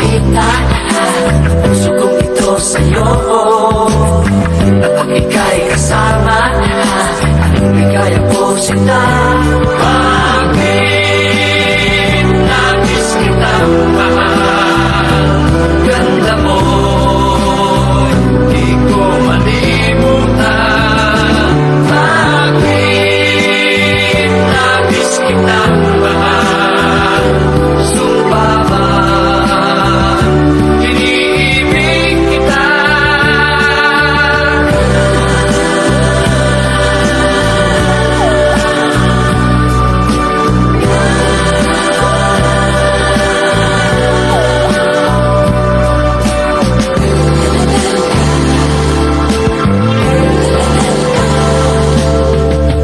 makita ang puso kong ito sa'yo. Kapag ika'y kasama, anong ligaya ko sinta. Bakit nais kitang mahal? Ganda mo, di ko malimutan. Bakit nais kitang mahal? Sumpa ba iniibig kita?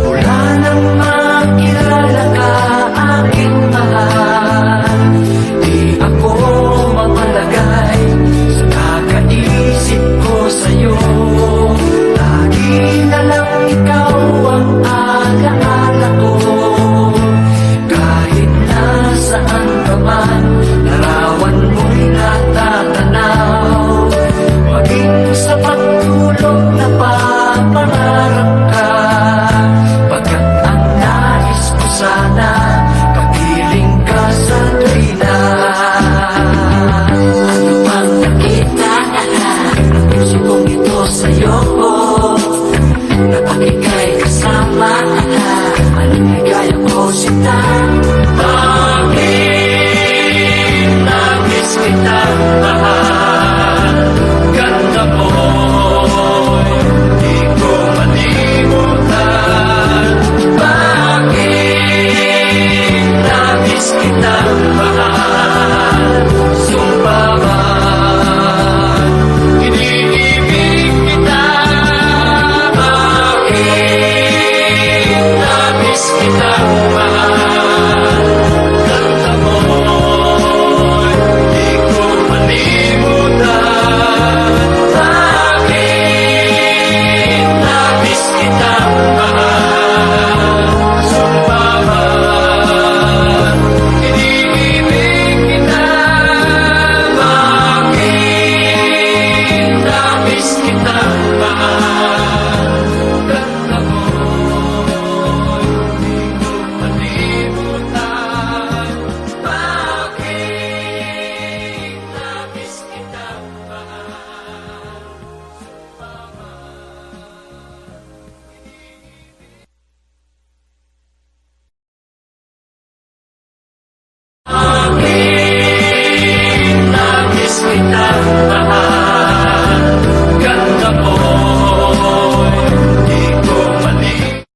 Wala nang makilala ka, aking mahal. Di ako mapalagay sa kakaisip ko sa'yo. Lagi na lang ikaw ang alaala ko. Kahit nasaan ka man, larawan mo'y natatanaw. Maging sa pagtulog na papangarap ka. Pagkat ang nais ko sana, kapiling ka sa tuwina. Ano bang nakita ang puso kong ito sa'yo? Kapag ika'y kasama, anong ligaya ko sinta. Bakit nais kitang mahal? Ganda mo, di ko malimutan. Bakit nais kitang mahal? Sumpa ba iniibig kita? Bakit nais kitang mahal? Ganda mo, di ko malimutan. Bakit nais kitang mahal? Sumpa ba iniibig kita? Bakit nais kitang mahal? Ganda mo, di ko malimutan. Bakit nais kitang mahal? Bakit nais kitang mahal?